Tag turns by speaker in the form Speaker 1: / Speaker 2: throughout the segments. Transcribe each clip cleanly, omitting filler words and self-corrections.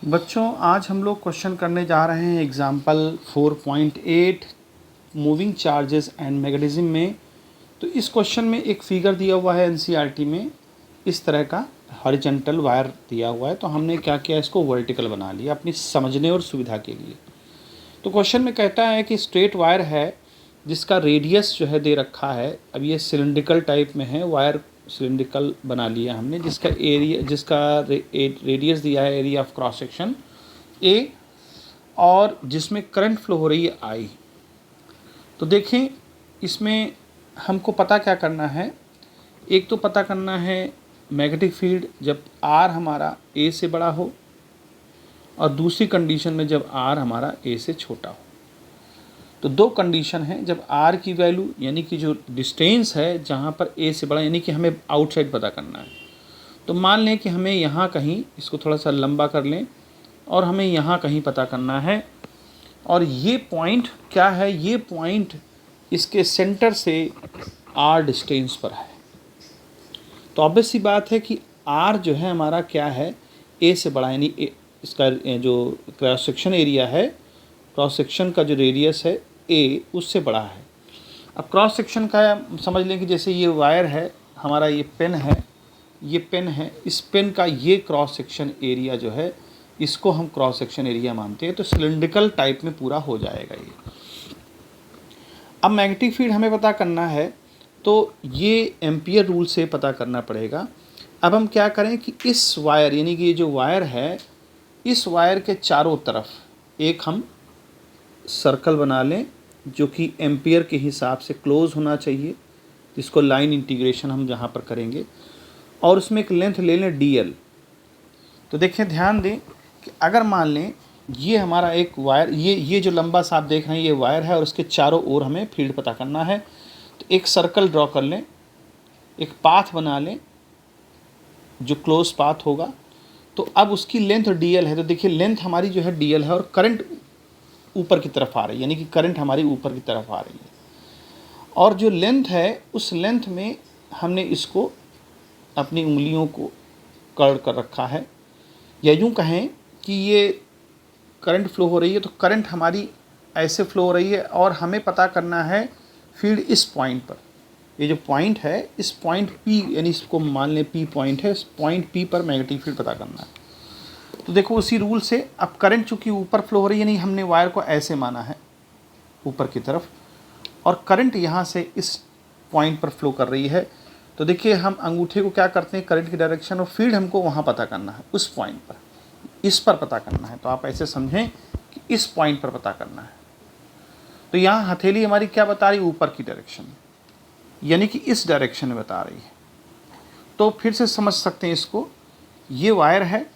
Speaker 1: बच्चों, आज हम लोग क्वेश्चन करने जा रहे हैं example 4.8 moving charges and magnetism में। तो इस क्वेश्चन में एक फिगर दिया हुआ है एनसीईआरटी में, इस तरह का हॉरिजॉन्टल वायर दिया हुआ है। तो हमने क्या किया, इसको वर्टिकल बना लिया अपनी समझने और सुविधा के लिए। तो क्वेश्चन में कहता है कि स्ट्रेट वायर है जिसका रेडियस जो है दे रखा है। अब ये सिलिंड्रिकल टाइप में है, वायर सिलिंड्रिकल बना लिया हमने, जिसका एरिया, जिसका रेडियस दिया है area of cross section A, और जिसमें करंट फ्लो हो रही है आई। तो देखें, इसमें हमको पता क्या करना है। एक तो पता करना है मैग्नेटिक फील्ड जब आर हमारा ए से बड़ा हो, और दूसरी कंडीशन में जब आर हमारा ए से छोटा हो। तो दो कंडीशन है, जब आर की वैल्यू यानी कि जो डिस्टेंस है जहाँ पर ए से बड़ा, यानी कि हमें आउटसाइड पता करना है। तो मान लें कि हमें यहाँ कहीं, इसको थोड़ा सा लंबा कर लें, और हमें यहाँ कहीं पता करना है। और ये पॉइंट क्या है, ये पॉइंट इसके सेंटर से आर डिस्टेंस पर है। तो ऑब्वियस सी बात है कि आर जो है हमारा क्या है, ए से बड़ा, यानी इसका जो क्रॉस सेक्शन एरिया है, क्रॉस सेक्शन का जो रेडियस है ए, उससे बड़ा है। अब क्रॉस सेक्शन का समझ लें कि जैसे ये वायर है हमारा, ये पेन है, ये पेन है, इस पेन का ये क्रॉस सेक्शन एरिया जो है, इसको हम क्रॉस सेक्शन एरिया मानते हैं। तो सिलिंड्रिकल टाइप में पूरा हो जाएगा ये। अब मैग्नेटिक फील्ड हमें पता करना है, तो ये एम्पियर रूल से पता करना पड़ेगा। अब हम क्या करें कि इस वायर, यानी कि ये जो वायर है, इस वायर के चारों तरफ एक हम सर्कल बना लें जो कि एम्पियर के हिसाब से क्लोज होना चाहिए, जिसको लाइन इंटीग्रेशन हम जहाँ पर करेंगे, और उसमें एक लेंथ ले लें DL। तो देखें, ध्यान दें कि अगर मान लें ये हमारा एक वायर, ये जो लंबा सा आप देख रहे हैं ये वायर है, और उसके चारों ओर हमें फील्ड पता करना है। तो एक सर्कल ड्रॉ कर लें, एक पाथ बना लें जो क्लोज पाथ होगा। तो अब उसकी लेंथ DL है। तो देखिए, लेंथ हमारी जो है DL है, और करंट ऊपर की तरफ आ रही है, यानी कि करंट हमारी यूपर की तरफ आ रही है। और जो लेंथ है, उस लेंथ में हमने इसको अपनी उंगलियों को कर्व कर रखा है, या यूँ कहें कि ये करंट फ्लो हो रही है। तो करंट हमारी ऐसे फ्लो हो रही है, और हमें पता करना है फील्ड इस पॉइंट पर। ये जो पॉइंट है, इस पॉइंट P, यानी इसको मान लें P पॉइंट है, इस पॉइंट P पर मैग्नेटिक फील्ड पता करना है। तो देखो, उसी रूल से अब करंट चूँकि ऊपर फ्लो हो रही है, यानी हमने वायर को ऐसे माना है ऊपर की तरफ, और करंट यहाँ से इस पॉइंट पर फ्लो कर रही है। तो देखिए, हम अंगूठे को क्या करते हैं, करंट की डायरेक्शन, और फील्ड हमको वहाँ पता करना है, उस पॉइंट पर, इस पर पता करना है। तो आप ऐसे समझें कि इस पॉइंट पर पता करना है। तो यहाँ हथेली हमारी क्या बता रही है, ऊपर की डायरेक्शन, यानी कि इस डायरेक्शन में बता रही है। तो फिर से समझ सकते हैं इसको, ये वायर है,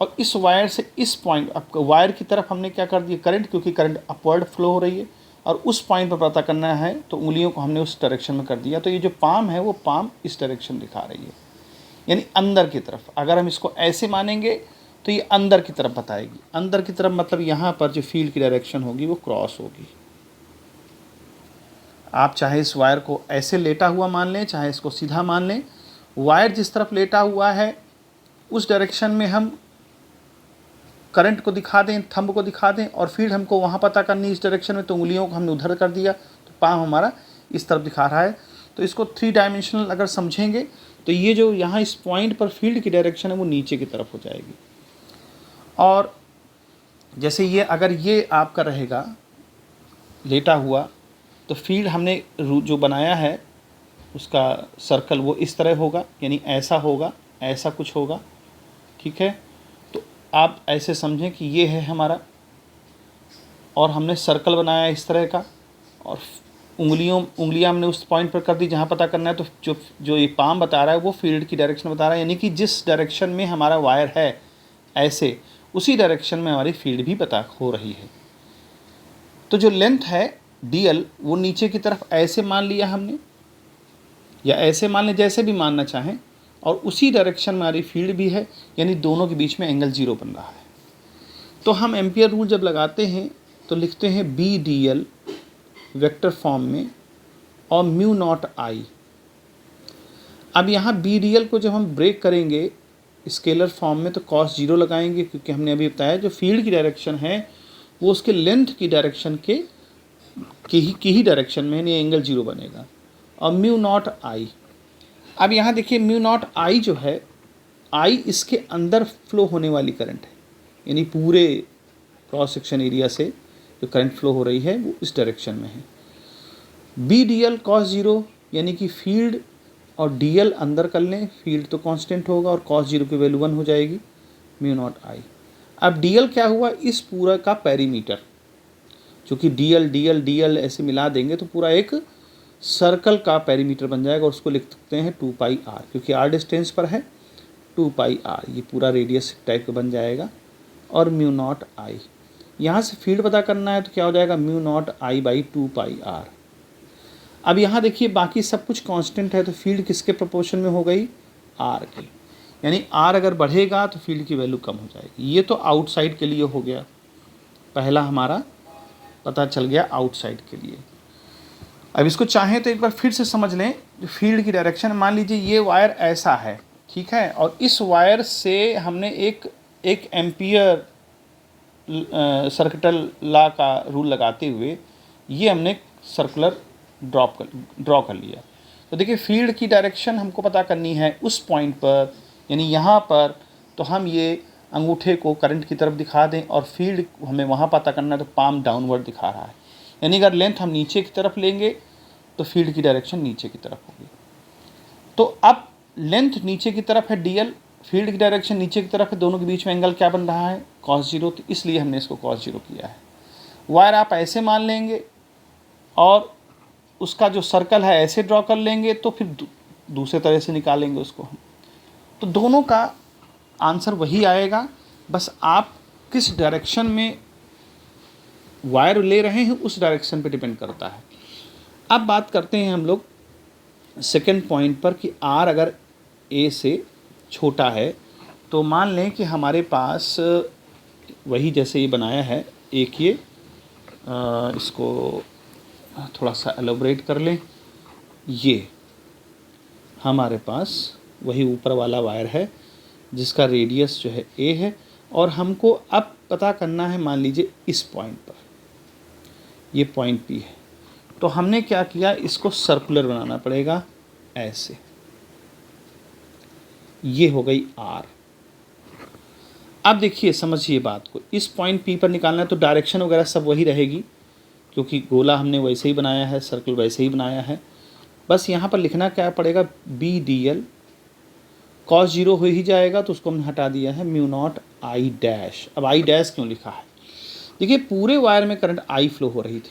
Speaker 1: और इस वायर से इस पॉइंट, अब वायर की तरफ हमने क्या कर दिया, करंट, क्योंकि करंट अपवर्ड फ्लो हो रही है, और उस पॉइंट पर पता करना है। तो उंगलियों को हमने उस डायरेक्शन में कर दिया। तो ये जो पाम है, वो पाम इस डायरेक्शन दिखा रही है, यानी अंदर की तरफ। अगर हम इसको ऐसे मानेंगे तो ये अंदर की तरफ बताएगी। अंदर की तरफ मतलब यहाँ पर जो फील्ड की डायरेक्शन होगी वो क्रॉस होगी। आप चाहे इस वायर को ऐसे लेटा हुआ मान लें, चाहे इसको सीधा मान लें। वायर जिस तरफ लेटा हुआ है, उस डायरेक्शन में हम करंट को दिखा दें, थंब को दिखा दें, और फील्ड हमको वहाँ पता करनी इस डायरेक्शन में। तो उंगलियों को हमने उधर कर दिया, तो पाम हमारा इस तरफ दिखा रहा है। तो इसको 3 डायमेंशनल अगर समझेंगे, तो ये जो यहाँ इस पॉइंट पर फील्ड की डायरेक्शन है, वो नीचे की तरफ हो जाएगी। और जैसे ये, अगर ये आपका रहेगा लेटा हुआ, तो फील्ड हमने जो बनाया है उसका सर्कल, वो इस तरह होगा, यानी ऐसा होगा, ऐसा कुछ होगा, ठीक है। तो आप ऐसे समझें कि ये है हमारा, और हमने सर्कल बनाया इस तरह का, और उंगलियां हमने उस पॉइंट पर कर दी जहाँ पता करना है। तो जो ये पाम बता रहा है, वो फील्ड की डायरेक्शन बता रहा है, यानी कि जिस डायरेक्शन में हमारा वायर है ऐसे, उसी डायरेक्शन में हमारी फील्ड भी पता हो रही है। तो जो लेंथ है DL, वो नीचे की तरफ ऐसे मान लिया हमने, या ऐसे मान लें, जैसे भी मानना चाहें, और उसी डायरेक्शन में हमारी फील्ड भी है, यानी दोनों के बीच में एंगल 0 बन रहा है। तो हम एम्पियर रूल जब लगाते हैं तो लिखते हैं BDL वेक्टर फॉर्म में, और म्यू नॉट I। अब यहाँ BDL को जब हम ब्रेक करेंगे स्केलर फॉर्म में तो cos 0 लगाएंगे, क्योंकि हमने अभी बताया जो फील्ड की डायरेक्शन है वो उसके लेंथ की डायरेक्शन की ही डायरेक्शन में, यानी एंगल 0 बनेगा। और म्यू नॉट आई, अब यहाँ देखिए म्यू नॉट आई जो है, आई इसके अंदर फ्लो होने वाली करंट है, यानी पूरे क्रॉस सेक्शन एरिया से जो करंट फ्लो हो रही है वो इस डायरेक्शन में है। बी डी एल कॉस 0, यानी कि फील्ड और डी एल अंदर कर लें, फील्ड तो कांस्टेंट होगा और कॉस 0 की वैल्यू 1 हो जाएगी, म्यू नॉट आई। अब डी एल क्या हुआ, इस पूरा का पेरीमीटर, चूँकि डी एल ऐसे मिला देंगे तो पूरा एक सर्कल का पेरीमीटर बन जाएगा, और उसको लिख सकते हैं 2 पाई आर, क्योंकि आर डिस्टेंस पर है 2 पाई आर, ये पूरा रेडियस टाइप का बन जाएगा। और म्यू नॉट आई, यहाँ से फील्ड पता करना है तो क्या हो जाएगा, mu naught I by 2 pi R. अब यहाँ देखिए बाकी सब कुछ कांस्टेंट है, तो फील्ड किसके प्रोपोर्शन में हो गई, आर के, यानी आर अगर बढ़ेगा तो फील्ड की वैल्यू कम हो जाएगी। ये तो आउटसाइड के लिए हो गया, पहला हमारा पता चल गया आउटसाइड के लिए। अब इसको चाहें तो एक बार फिर से समझ लें, फील्ड की डायरेक्शन, मान लीजिए ये वायर ऐसा है, ठीक है, और इस वायर से हमने एक एम्पियर सर्किटल लॉ का रूल लगाते हुए ये हमने सर्कुलर ड्रॉ कर लिया। तो देखिए फील्ड की डायरेक्शन हमको पता करनी है उस पॉइंट पर, यानी यहाँ पर, तो हम ये अंगूठे को करंट की तरफ दिखा दें, और फील्ड हमें वहाँ पता करना है तो पाम डाउनवर्ड दिखा रहा है, यानी अगर लेंथ हम नीचे की तरफ लेंगे तो फील्ड की डायरेक्शन नीचे की तरफ होगी। तो अब लेंथ नीचे की तरफ है डीएल, फील्ड की डायरेक्शन नीचे की तरफ है, दोनों के बीच में एंगल क्या बन रहा है, cos 0, तो इसलिए हमने इसको cos 0 किया है। वायर आप ऐसे मान लेंगे और उसका जो सर्कल है ऐसे ड्रॉ कर लेंगे, तो फिर दूसरे तरह से निकालेंगे उसको हम, तो दोनों का आंसर वही आएगा, बस आप किस डायरेक्शन में वायर ले रहे हैं उस डायरेक्शन पे डिपेंड करता है। अब बात करते हैं हम लोग सेकेंड पॉइंट पर कि आर अगर ए से छोटा है, तो मान लें कि हमारे पास वही जैसे ये बनाया है, एक ये इसको थोड़ा सा एलोबरेट कर लें, ये हमारे पास वही ऊपर वाला वायर है जिसका रेडियस जो है ए है, और हमको अब पता करना है मान लीजिए इस पॉइंट पर, ये पॉइंट पी है, तो हमने क्या किया, इसको सर्कुलर बनाना पड़ेगा ऐसे, ये हो गई आर। अब देखिए समझिए बात को, इस पॉइंट पी पर निकालना है तो डायरेक्शन वगैरह सब वही रहेगी, क्योंकि गोला हमने वैसे ही बनाया है, सर्कल वैसे ही बनाया है, बस यहाँ पर लिखना क्या पड़ेगा, बी डी एल cos 0 हो ही जाएगा, तो उसको हमने हटा दिया है, म्यू नॉट आई डैश। अब आई डैश क्यों लिखा है, देखिए पूरे वायर में करंट आई फ्लो हो रही थी,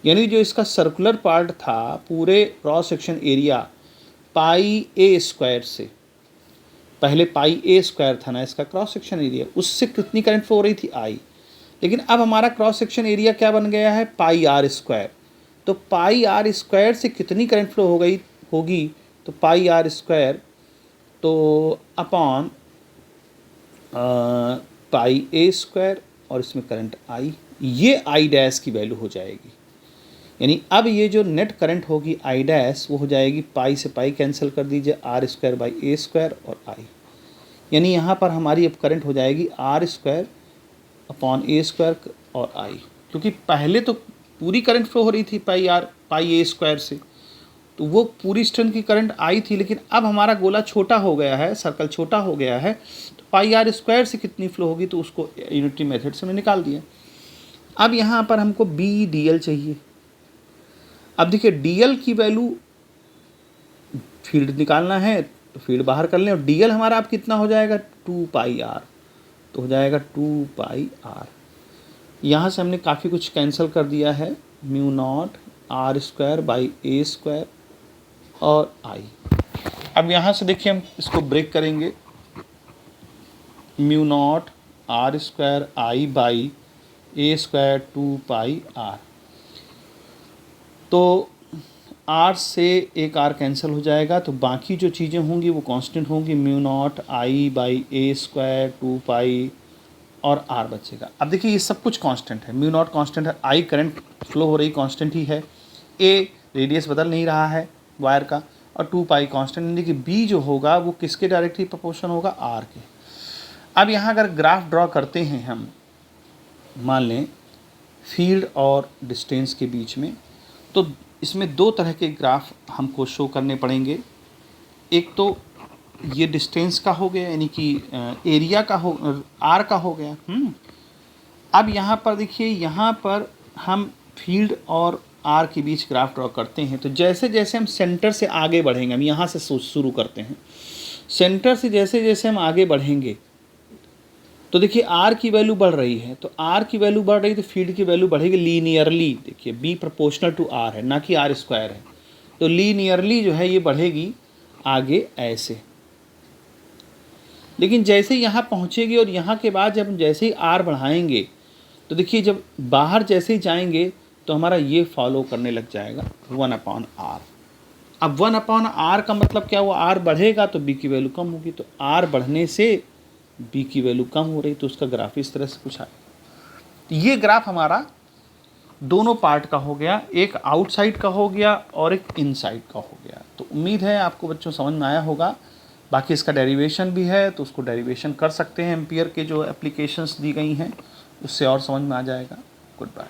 Speaker 1: यानी जो इसका सर्कुलर पार्ट था पूरे क्रॉस सेक्शन एरिया पाई ए स्क्वायर से, पहले पाई ए स्क्वायर था ना इसका क्रॉस सेक्शन एरिया, उससे कितनी करंट फ्लो हो रही थी, आई। लेकिन अब हमारा क्रॉस सेक्शन एरिया क्या बन गया है, पाई आर स्क्वायर, तो पाई आर स्क्वायर से कितनी करंट फ्लो हो गई होगी, तो पाई आर स्क्वायर तो अपॉन पाई ए स्क्वायर, और इसमें करंट आई, ये आई डैश की वैल्यू हो जाएगी। यानी अब ये जो नेट करंट होगी आई डैश, वो हो जाएगी पाई से पाई कैंसिल कर दीजिए, R square by A square और आई, यानी यहाँ पर हमारी अब करंट हो जाएगी R square upon A square और आई, क्योंकि पहले तो पूरी करंट फ्लो हो रही थी पाई ए स्क्वायर से, तो वो पूरी स्ट्रेंथ की करंट आई थी, लेकिन अब हमारा गोला छोटा हो गया है, सर्कल छोटा हो गया है, तो पाई आर स्क्वायर से कितनी फ्लो होगी, तो उसको यूनिटी मेथड से हमने निकाल दिया। अब यहाँ पर हमको बी डी एल चाहिए। अब देखिए डी एल की वैल्यू, फील्ड निकालना है तो फील्ड बाहर कर लें, और डी एल हमारा अब कितना हो जाएगा, 2 पाई आर, तो हो जाएगा 2 पाई आर। यहाँ से हमने काफ़ी कुछ कैंसिल कर दिया है, mu naught R square by A square और आई। अब यहाँ से देखिए हम इसको ब्रेक करेंगे, mu naught R square I by A square 2 pi R, तो आर से एक आर कैंसिल हो जाएगा, तो बाकी जो चीज़ें होंगी वो कांस्टेंट होंगी, mu naught I by A square 2 पाई और आर बचेगा। अब देखिए ये सब कुछ कांस्टेंट है, म्यू नॉट कांस्टेंट है, आई करंट फ्लो हो रही कांस्टेंट ही है, ए रेडियस बदल नहीं रहा है वायर का, और 2 पाई कांस्टेंट, यानी कि बी जो होगा वो किसके डायरेक्टली प्रोपोर्शनल होगा, आर के। अब यहाँ अगर ग्राफ ड्रॉ करते हैं हम, मान लें फील्ड और डिस्टेंस के बीच में, तो इसमें दो तरह के ग्राफ हमको शो करने पड़ेंगे। एक तो ये डिस्टेंस का हो गया, यानी कि एरिया का हो, आर का हो गया। अब यहाँ पर देखिए, यहाँ पर हम फील्ड और आर के बीच ग्राफ ड्रॉ करते हैं, तो जैसे जैसे हम सेंटर से आगे बढ़ेंगे, हम यहाँ से शुरू करते हैं, सेंटर से जैसे जैसे हम आगे बढ़ेंगे तो देखिए आर की वैल्यू बढ़ रही है, तो आर की वैल्यू बढ़ रही है तो फील्ड की वैल्यू बढ़ेगी लीनियरली। देखिए बी प्रोपोर्शनल टू आर है, ना कि आर स्क्वायर है, तो लीनियरली जो है ये बढ़ेगी आगे ऐसे। लेकिन जैसे यहाँ पहुँचेगी और यहाँ के बाद जब हम जैसे ही आर बढ़ाएंगे तो देखिए जब बाहर जैसे ही जाएंगे तो हमारा ये फॉलो करने लग जाएगा 1/r। अब 1/r का मतलब क्या हुआ, आर बढ़ेगा तो बी की वैल्यू कम होगी, तो आर बढ़ने से बी की वैल्यू कम हो रही, तो उसका ग्राफ इस तरह से कुछ आएगा। तो ये ग्राफ हमारा दोनों पार्ट का हो गया, एक आउटसाइड का हो गया और एक इनसाइड का हो गया। तो उम्मीद है आपको बच्चों समझ में आया होगा। बाकी इसका डेरिवेशन भी है, तो उसको डेरिवेशन कर सकते हैं, एम्पियर के जो एप्लीकेशंस दी गई हैं उससे और समझ में आ जाएगा। Good bye.